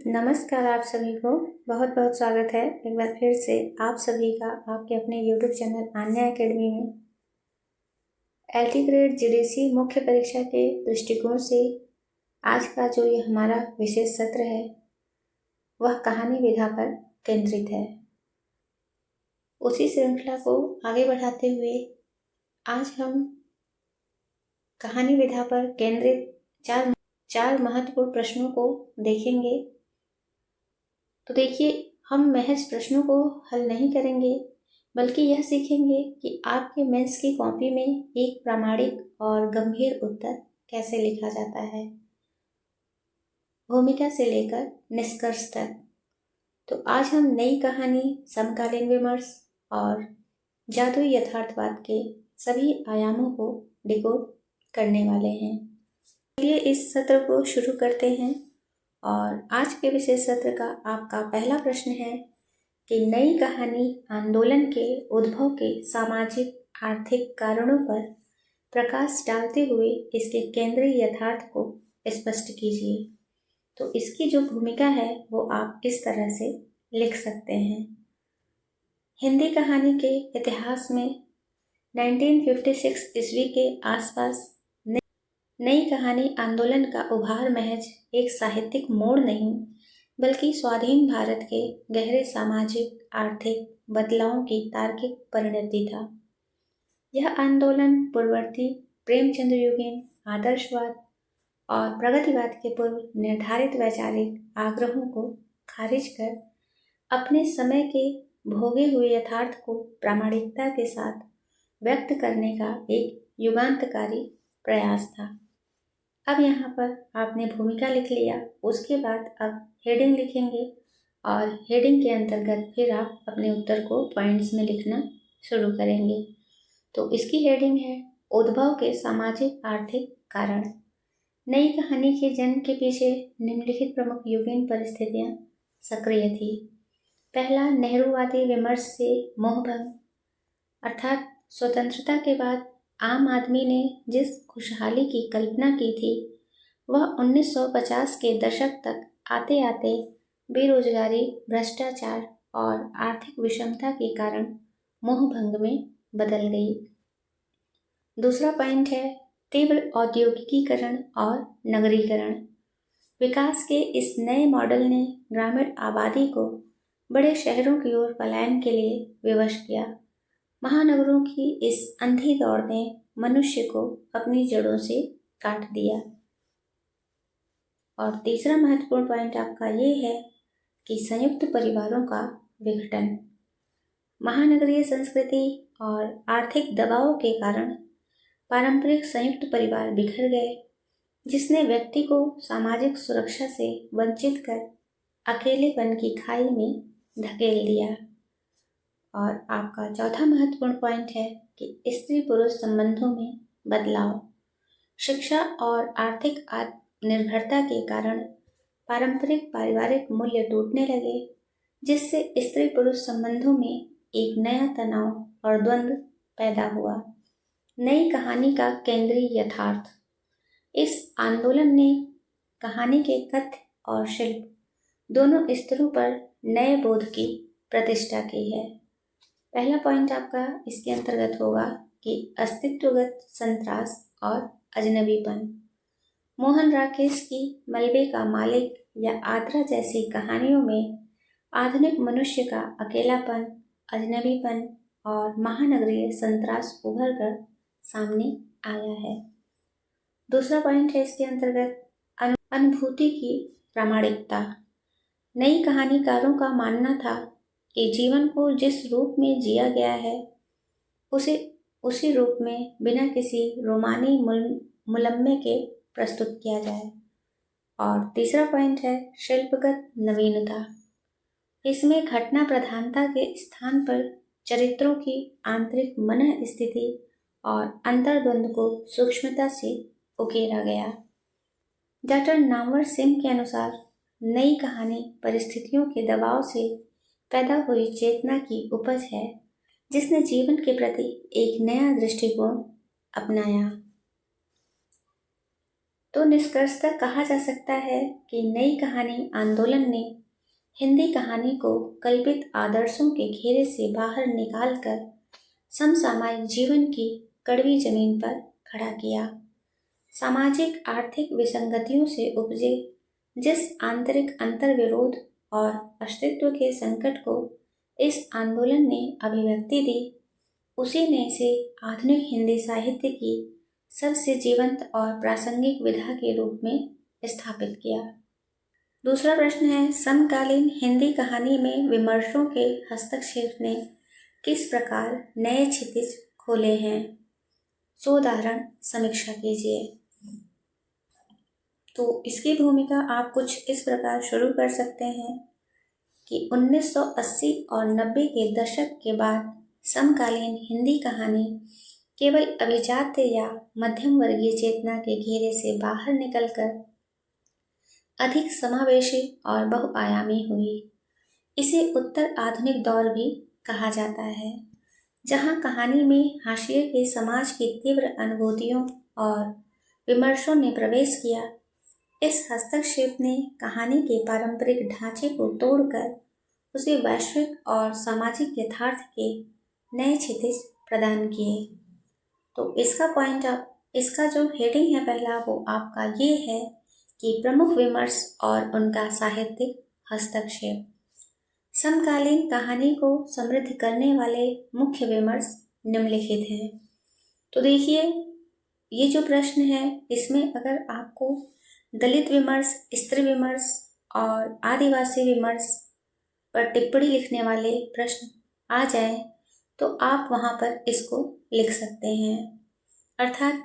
नमस्कार आप सभी को बहुत बहुत स्वागत है एक बार फिर से आप सभी का आपके अपने यूट्यूब चैनल आन्या एकेडमी में। एलटी ग्रेड जीडीसी मुख्य परीक्षा के दृष्टिकोण से आज का जो ये हमारा विशेष सत्र है वह कहानी विधा पर केंद्रित है। उसी श्रृंखला को आगे बढ़ाते हुए आज हम कहानी विधा पर केंद्रित चार महत्वपूर्ण प्रश्नों को देखेंगे। तो देखिए, हम महज प्रश्नों को हल नहीं करेंगे बल्कि यह सीखेंगे कि आपके मेंस की कॉपी में एक प्रामाणिक और गंभीर उत्तर कैसे लिखा जाता है, भूमिका से लेकर निष्कर्ष तक। तो आज हम नई कहानी, समकालीन विमर्श और जादुई यथार्थवाद के सभी आयामों को डिकोड करने वाले हैं। चलिए इस सत्र को शुरू करते हैं। और आज के विशेष सत्र का आपका पहला प्रश्न है कि नई कहानी आंदोलन के उद्भव के सामाजिक आर्थिक कारणों पर प्रकाश डालते हुए इसके केंद्रीय यथार्थ को स्पष्ट कीजिए। तो इसकी जो भूमिका है वो आप इस तरह से लिख सकते हैं। हिंदी कहानी के इतिहास में 1956 ईस्वी के आसपास नई कहानी आंदोलन का उभार महज एक साहित्यिक मोड़ नहीं बल्कि स्वाधीन भारत के गहरे सामाजिक आर्थिक बदलावों की तार्किक परिणति था। यह आंदोलन पूर्ववर्ती प्रेमचंद्र युगीन आदर्शवाद और प्रगतिवाद के पूर्व निर्धारित वैचारिक आग्रहों को खारिज कर अपने समय के भोगे हुए यथार्थ को प्रामाणिकता के साथ व्यक्त करने का एक युगांतकारी प्रयास था। अब यहाँ पर आपने भूमिका लिख लिया, उसके बाद अब हेडिंग लिखेंगे और हेडिंग के अंतर्गत फिर आप अपने उत्तर को पॉइंट्स में लिखना शुरू करेंगे। तो इसकी हेडिंग है उद्भव के सामाजिक आर्थिक कारण। नई कहानी के जन्म के पीछे निम्नलिखित प्रमुख युगीन परिस्थितियाँ सक्रिय थी। पहला, नेहरूवादी विमर्श से मोहभंग, अर्थात स्वतंत्रता के बाद आम आदमी ने जिस खुशहाली की कल्पना की थी वह 1950 के दशक तक आते आते बेरोजगारी, भ्रष्टाचार और आर्थिक विषमता के कारण मोहभंग में बदल गई। दूसरा पॉइंट है तीव्र औद्योगिकीकरण और नगरीकरण। विकास के इस नए मॉडल ने ग्रामीण आबादी को बड़े शहरों की ओर पलायन के लिए विवश किया। महानगरों की इस अंधी दौड़ ने मनुष्य को अपनी जड़ों से काट दिया। और तीसरा महत्वपूर्ण पॉइंट आपका ये है कि संयुक्त परिवारों का विघटन। महानगरीय संस्कृति और आर्थिक दबावों के कारण पारंपरिक संयुक्त परिवार बिखर गए, जिसने व्यक्ति को सामाजिक सुरक्षा से वंचित कर अकेलेपन की खाई में धकेल दिया। और आपका चौथा महत्वपूर्ण पॉइंट है कि स्त्री पुरुष संबंधों में बदलाव। शिक्षा और आर्थिक आत्मनिर्भरता के कारण पारंपरिक पारिवारिक मूल्य टूटने लगे, जिससे स्त्री पुरुष संबंधों में एक नया तनाव और द्वंद्व पैदा हुआ। नई कहानी का केंद्रीय यथार्थ। इस आंदोलन ने कहानी के कथ्य और शिल्प दोनों स्तरों पर नए बोध की प्रतिष्ठा की है। पहला पॉइंट आपका इसके अंतर्गत होगा कि अस्तित्वगत संत्रास और अजनबीपन। मोहन राकेश की मलबे का मालिक या आद्रा जैसी कहानियों में आधुनिक मनुष्य का अकेलापन, अजनबीपन और महानगरीय संत्रास उभर कर सामने आया है। दूसरा पॉइंट है इसके अंतर्गत अनुभूति की प्रामाणिकता। नई कहानीकारों का मानना था कि जीवन को जिस रूप में जिया गया है उसे उसी रूप में बिना किसी रोमानी मुलम्मे के प्रस्तुत किया जाए। और तीसरा पॉइंट है शिल्पगत नवीनता। इसमें घटना प्रधानता के स्थान पर चरित्रों की आंतरिक मनः स्थिति और अंतर्द्वंद को सूक्ष्मता से उकेरा गया। डॉक्टर नामवर सिंह के अनुसार नई कहानी परिस्थितियों के दबाव से पैदा हुई चेतना की उपज है, जिसने जीवन के प्रति एक नया दृष्टिकोण अपनाया। तो निष्कर्षतः कहा जा सकता है कि नई कहानी आंदोलन ने हिंदी कहानी को कल्पित आदर्शों के घेरे से बाहर निकालकर समसामयिक जीवन की कड़वी जमीन पर खड़ा किया। सामाजिक आर्थिक विसंगतियों से उपजे जिस आंतरिक अंतर्विरोध और अस्तित्व के संकट को इस आंदोलन ने अभिव्यक्ति दी, उसी ने इसे आधुनिक हिंदी साहित्य की सबसे जीवंत और प्रासंगिक विधा के रूप में स्थापित किया। दूसरा प्रश्न है, समकालीन हिंदी कहानी में विमर्शों के हस्तक्षेप ने किस प्रकार नए क्षितिज खोले हैं? सोदाहरण समीक्षा कीजिए। तो इसकी भूमिका आप कुछ इस प्रकार शुरू कर सकते हैं कि 1980 और 90 के दशक के बाद समकालीन हिंदी कहानी केवल अभिजात्य या मध्यम वर्गीय चेतना के घेरे से बाहर निकलकर अधिक समावेशी और बहुआयामी हुई। इसे उत्तर आधुनिक दौर भी कहा जाता है, जहां कहानी में हाशिए के समाज की तीव्र अनुभूतियों और विमर्शों ने प्रवेश किया। इस हस्तक्षेप ने कहानी के पारंपरिक ढांचे को तोड़कर उसे वैश्विक और सामाजिक यथार्थ के नए क्षितिज प्रदान किए। तो इसका जो हेडिंग है पहला, वो आपका ये है कि प्रमुख विमर्श और उनका साहित्यिक हस्तक्षेप। समकालीन कहानी को समृद्ध करने वाले मुख्य विमर्श निम्नलिखित हैं। तो देखिए, ये जो प्रश्न है इसमें अगर आपको दलित विमर्श, स्त्री विमर्श और आदिवासी विमर्श पर टिप्पणी लिखने वाले प्रश्न आ जाए तो आप वहाँ पर इसको लिख सकते हैं। अर्थात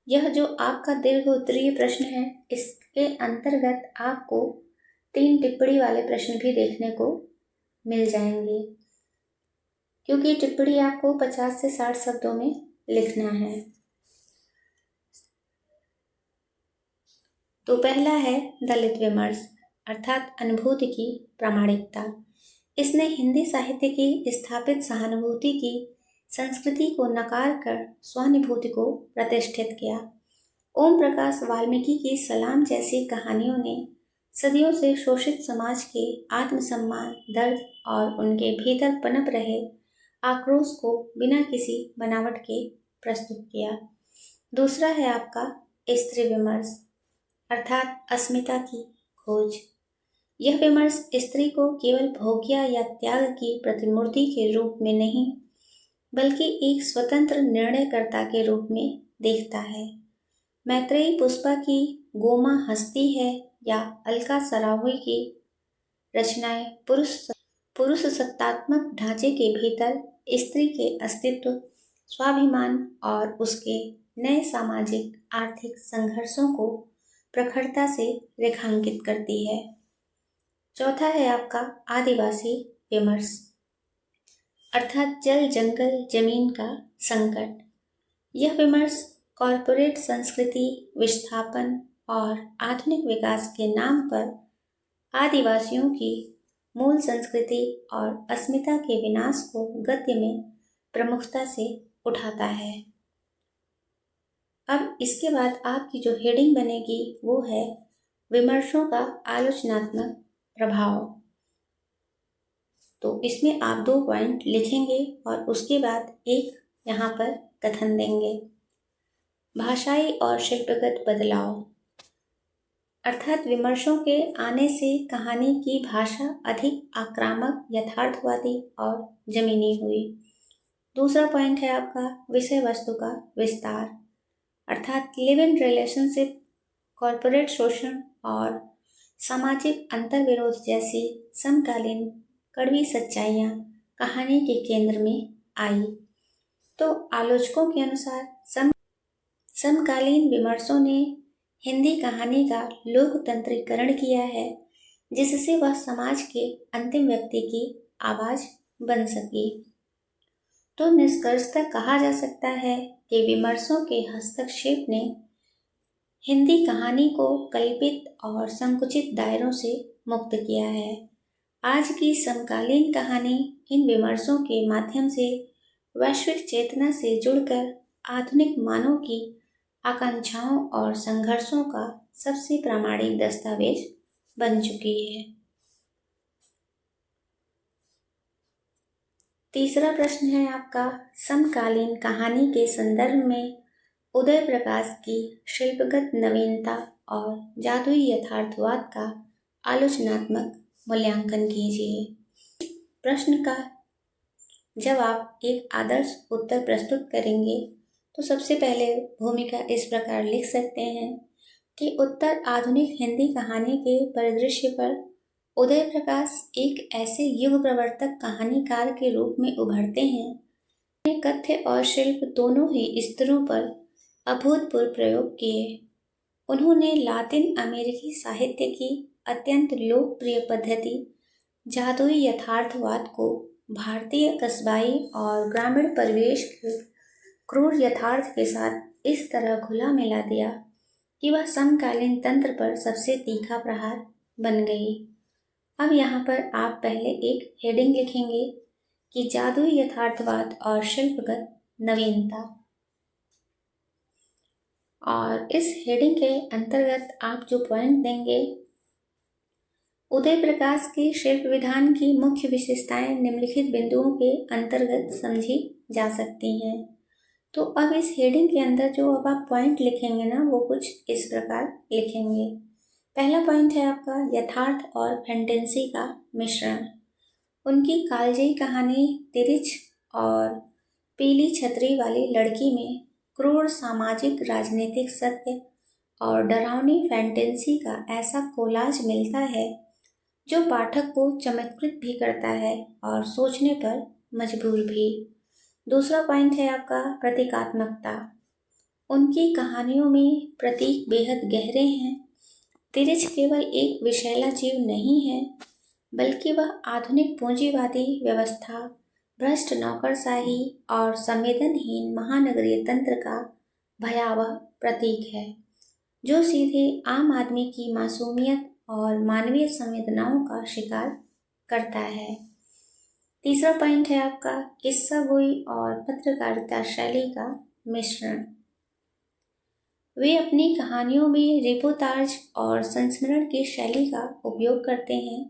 यह जो आपका दीर्घ उत्तरीय प्रश्न है, इसके अंतर्गत आपको 3 टिप्पणी वाले प्रश्न भी देखने को मिल जाएंगे, क्योंकि टिप्पणी आपको 50 से 60 शब्दों में लिखना है। तो पहला है दलित विमर्श, अर्थात अनुभूति की प्रामाणिकता। इसने हिंदी साहित्य की स्थापित सहानुभूति की संस्कृति को नकार कर स्वानुभूति को प्रतिष्ठित किया। ओम प्रकाश वाल्मीकि की सलाम जैसी कहानियों ने सदियों से शोषित समाज के आत्मसम्मान, दर्द और उनके भीतर पनप रहे आक्रोश को बिना किसी बनावट के प्रस्तुत किया। दूसरा है आपका स्त्री विमर्श, अर्थात अस्मिता की खोज। यह विमर्श स्त्री को केवल भोग्या या त्याग की प्रतिमूर्ति के रूप में नहीं, बल्कि एक स्वतंत्र निर्णयकर्ता के रूप में देखता है। मैत्रेयी पुष्पा की गोमा हस्ती है या अलका सरावगी की रचनाएं पुरुष सत्तात्मक ढांचे के भीतर स्त्री के अस्तित्व, स्वाभिमान और उसके नए सामाजिक आर्थिक संघर्षों को प्रखरता से रेखांकित करती है। चौथा है आपका आदिवासी विमर्श, अर्थात जल, जंगल, जमीन का संकट। यह विमर्श कॉरपोरेट संस्कृति, विस्थापन और आधुनिक विकास के नाम पर आदिवासियों की मूल संस्कृति और अस्मिता के विनाश को गद्य में प्रमुखता से उठाता है। अब इसके बाद आपकी जो हेडिंग बनेगी वो है विमर्शों का आलोचनात्मक प्रभाव। तो इसमें आप 2 पॉइंट लिखेंगे और उसके बाद एक यहाँ पर कथन देंगे। भाषाई और शिल्पगत बदलाव, अर्थात विमर्शों के आने से कहानी की भाषा अधिक आक्रामक, यथार्थवादी और जमीनी हुई। दूसरा पॉइंट है आपका विषय वस्तु का विस्तार, अर्थात लिव इन रिलेशनशिप, कॉरपोरेट शोषण और सामाजिक अंतर्विरोध जैसी समकालीन कड़वी सच्चाइयाँ कहानी के केंद्र में आई। तो आलोचकों के अनुसार समकालीन विमर्शों ने हिंदी कहानी का लोकतंत्रीकरण किया है, जिससे वह समाज के अंतिम व्यक्ति की आवाज़ बन सकी। तो निष्कर्षतः कहा जा सकता है कि विमर्शों के हस्तक्षेप ने हिंदी कहानी को कल्पित और संकुचित दायरों से मुक्त किया है। आज की समकालीन कहानी इन विमर्शों के माध्यम से वैश्विक चेतना से जुड़कर आधुनिक मानव की आकांक्षाओं और संघर्षों का सबसे प्रामाणिक दस्तावेज बन चुकी है। तीसरा प्रश्न है आपका, समकालीन कहानी के संदर्भ में उदय प्रकाश की शिल्पगत नवीनता और जादुई यथार्थवाद का आलोचनात्मक मूल्यांकन कीजिए। प्रश्न का जब आप एक आदर्श उत्तर प्रस्तुत करेंगे तो सबसे पहले भूमिका इस प्रकार लिख सकते हैं कि उत्तर आधुनिक हिंदी कहानी के परिदृश्य पर उदय प्रकाश एक ऐसे युग प्रवर्तक कहानीकार के रूप में उभरते हैं। कथ्य और शिल्प दोनों ही स्तरों पर अभूतपूर्व प्रयोग किए। उन्होंने लातिन अमेरिकी साहित्य की अत्यंत लोकप्रिय पद्धति जादुई यथार्थवाद को भारतीय कस्बाई और ग्रामीण परिवेश के क्रूर यथार्थ के साथ इस तरह घुला मिला दिया कि वह समकालीन तंत्र पर सबसे तीखा प्रहार बन गई। अब यहाँ पर आप पहले एक हेडिंग लिखेंगे कि जादुई यथार्थवाद और शिल्पगत नवीनता, और इस हेडिंग के अंतर्गत आप जो पॉइंट देंगे, उदय प्रकाश के शिल्प विधान की मुख्य विशेषताएं निम्नलिखित बिंदुओं के अंतर्गत समझी जा सकती हैं। तो अब इस हेडिंग के अंदर जो अब आप पॉइंट लिखेंगे ना, वो कुछ इस प्रकार लिखेंगे। पहला पॉइंट है आपका यथार्थ और फैंटेसी का मिश्रण। उनकी कालजयी कहानी तिरिच और पीली छतरी वाली लड़की में क्रूर सामाजिक राजनीतिक सत्य और डरावनी फैंटेसी का ऐसा कोलाज मिलता है जो पाठक को चमत्कृत भी करता है और सोचने पर मजबूर भी। दूसरा पॉइंट है आपका प्रतीकात्मकता। उनकी कहानियों में प्रतीक बेहद गहरे हैं। तिरिच केवल एक विषैला जीव नहीं है, बल्कि वह आधुनिक पूंजीवादी व्यवस्था, भ्रष्ट नौकरशाही और संवेदनहीन महानगरीय तंत्र का भयावह प्रतीक है, जो सीधे आम आदमी की मासूमियत और मानवीय संवेदनाओं का शिकार करता है। तीसरा पॉइंट है आपका किस्सा गोई और पत्रकारिता शैली का मिश्रण। वे अपनी कहानियों में रिपोर्टाज और संस्मरण की शैली का उपयोग करते हैं,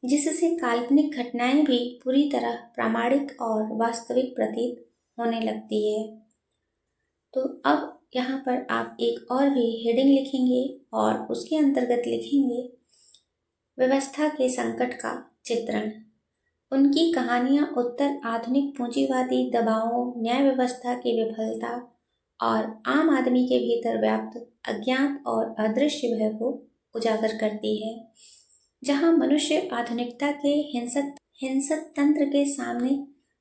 जिससे काल्पनिक घटनाएं भी पूरी तरह प्रामाणिक और वास्तविक प्रतीत होने लगती है। तो अब यहाँ पर आप एक और भी हेडिंग लिखेंगे और उसके अंतर्गत लिखेंगे व्यवस्था के संकट का चित्रण। उनकी कहानियाँ उत्तर आधुनिक पूंजीवादी दबावों, न्याय व्यवस्था की विफलता और आम आदमी के भीतर व्याप्त अज्ञात और अदृश्य भय को उजागर करती है, जहां मनुष्य आधुनिकता के हिंसक तंत्र के सामने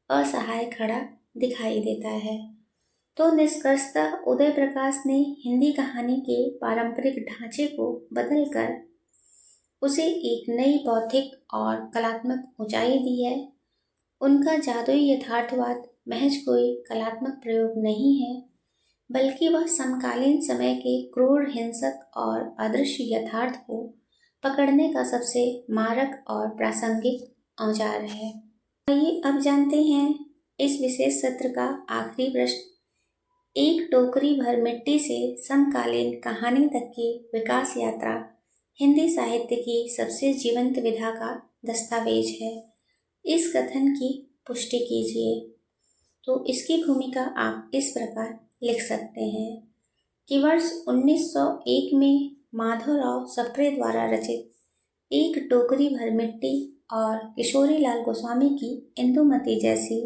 असहाय खड़ा दिखाई देता है। तो निष्कर्षतः उदय प्रकाश ने हिंदी कहानी के पारंपरिक ढांचे को बदलकर उसे एक नई बौद्धिक और कलात्मक ऊंचाई दी है। उनका जादुई यथार्थवाद महज कोई कलात्मक प्रयोग नहीं है, बल्कि वह समकालीन समय के क्रूर, हिंसक और अदृश्य यथार्थ को पकड़ने का सबसे मारक और प्रासंगिक औजार है। आइए अब जानते हैं इस विशेष सत्र का आखिरी प्रश्न। एक टोकरी भर मिट्टी से समकालीन कहानी तक की विकास यात्रा हिंदी साहित्य की सबसे जीवंत विधा का दस्तावेज है। इस कथन की पुष्टि कीजिए। तो इसकी भूमिका आप इस प्रकार लिख सकते हैं कि वर्ष 1901 में माधवराव सप्रे द्वारा रचित एक टोकरी भर मिट्टी और किशोरी लाल गोस्वामी की इंदुमती जैसी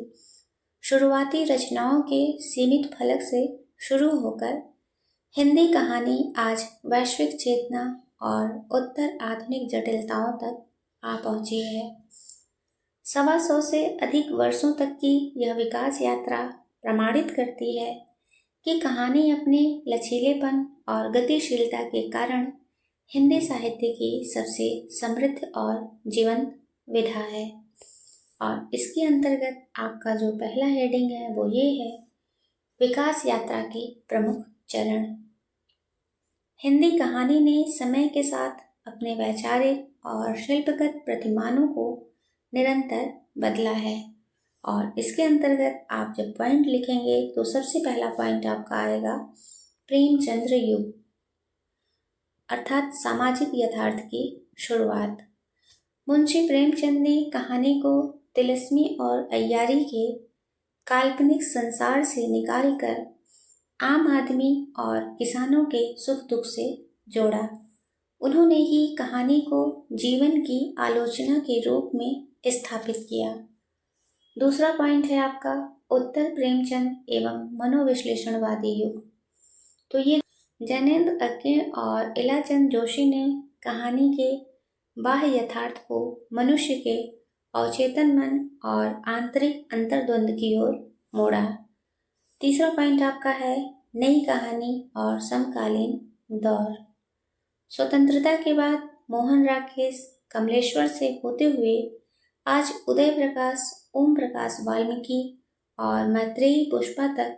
शुरुआती रचनाओं के सीमित फलक से शुरू होकर हिंदी कहानी आज वैश्विक चेतना और उत्तर आधुनिक जटिलताओं तक आ पहुंची है। 125 से अधिक वर्षों तक की यह विकास यात्रा प्रमाणित करती है कि कहानी अपने लचीलेपन और गतिशीलता के कारण हिंदी साहित्य की सबसे समृद्ध और जीवंत विधा है। और इसके अंतर्गत आपका जो पहला हेडिंग है वो ये है, विकास यात्रा के प्रमुख चरण। हिंदी कहानी ने समय के साथ अपने वैचारिक और शिल्पगत प्रतिमानों को निरंतर बदला है। और इसके अंतर्गत आप जब पॉइंट लिखेंगे तो सबसे पहला पॉइंट आपका आएगा प्रेमचंद्र युग अर्थात सामाजिक यथार्थ की शुरुआत। मुंशी प्रेमचंद ने कहानी को तिलिस्मी और अय्यारी के काल्पनिक संसार से निकालकर आम आदमी और किसानों के सुख दुख से जोड़ा। उन्होंने ही कहानी को जीवन की आलोचना के रूप में स्थापित किया। दूसरा पॉइंट है आपका उत्तर प्रेमचंद एवं मनोविश्लेषणवादी युग। तो ये जैनेन्द्र अक्के और इलाचंद जोशी ने कहानी के बाह्य यथार्थ को मनुष्य के अवचेतन मन और आंतरिक अंतर्द्वंद की ओर मोड़ा। तीसरा पॉइंट आपका है नई कहानी और समकालीन दौर। स्वतंत्रता के बाद मोहन राकेश कमलेश्वर से होते हुए आज उदय प्रकाश, ओम प्रकाश वाल्मीकि और मैत्रेयी पुष्पा तक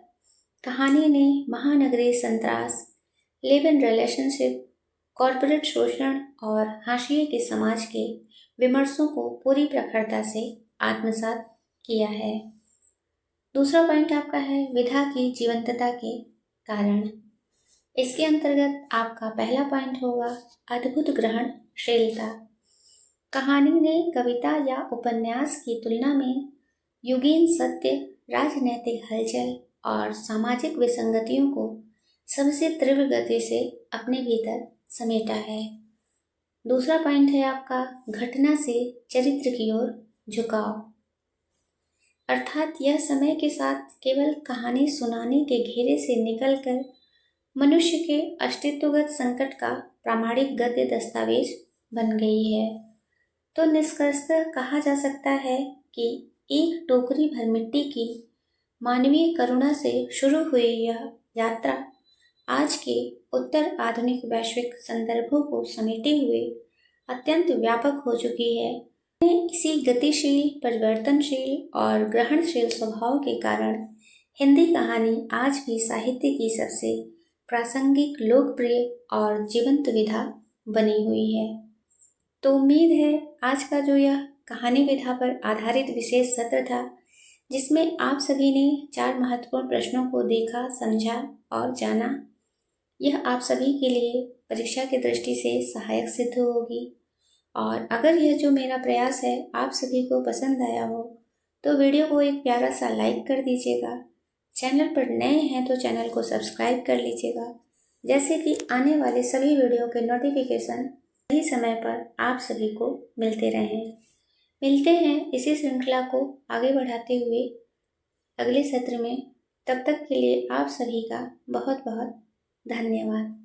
कहानी ने महानगरीय संत्रास, लिव इन रिलेशनशिप, कॉरपोरेट शोषण और हाशिए के समाज के विमर्शों को पूरी प्रखरता से आत्मसात किया है। दूसरा पॉइंट आपका है विधा की जीवंतता के कारण। इसके अंतर्गत आपका पहला पॉइंट होगा अद्भुत ग्रहणशीलता। कहानी ने कविता या उपन्यास की तुलना में युगीन सत्य, राजनैतिक हलचल और सामाजिक विसंगतियों को सबसे तीव्र गति से अपने भीतर समेटा है। दूसरा पॉइंट है आपका घटना से चरित्र की ओर झुकाव, अर्थात यह समय के साथ केवल कहानी सुनाने के घेरे से निकलकर मनुष्य के अस्तित्वगत संकट का प्रामाणिक गद्य दस्तावेज बन गई है। तो निष्कर्षतः कहा जा सकता है कि एक टोकरी भर मिट्टी की मानवीय करुणा से शुरू हुई यह यात्रा आज के उत्तर आधुनिक वैश्विक संदर्भों को समेटे हुए अत्यंत व्यापक हो चुकी है। इसी गतिशील, परिवर्तनशील और ग्रहणशील स्वभाव के कारण हिंदी कहानी आज भी साहित्य की सबसे प्रासंगिक, लोकप्रिय और जीवंत विधा बनी हुई है। तो उम्मीद है आज का जो यह कहानी विधा पर आधारित विशेष सत्र था, जिसमें आप सभी ने 4 महत्वपूर्ण प्रश्नों को देखा, समझा और जाना, यह आप सभी के लिए परीक्षा की दृष्टि से सहायक सिद्ध होगी। और अगर यह जो मेरा प्रयास है आप सभी को पसंद आया हो तो वीडियो को एक प्यारा सा लाइक कर दीजिएगा। चैनल पर नए हैं तो चैनल को सब्सक्राइब कर लीजिएगा, जैसे कि आने वाले सभी वीडियो के नोटिफिकेशन सही समय पर आप सभी को मिलते रहें। मिलते हैं इसी श्रृंखला को आगे बढ़ाते हुए अगले सत्र में। तब तक के लिए आप सभी का बहुत बहुत धन्यवाद।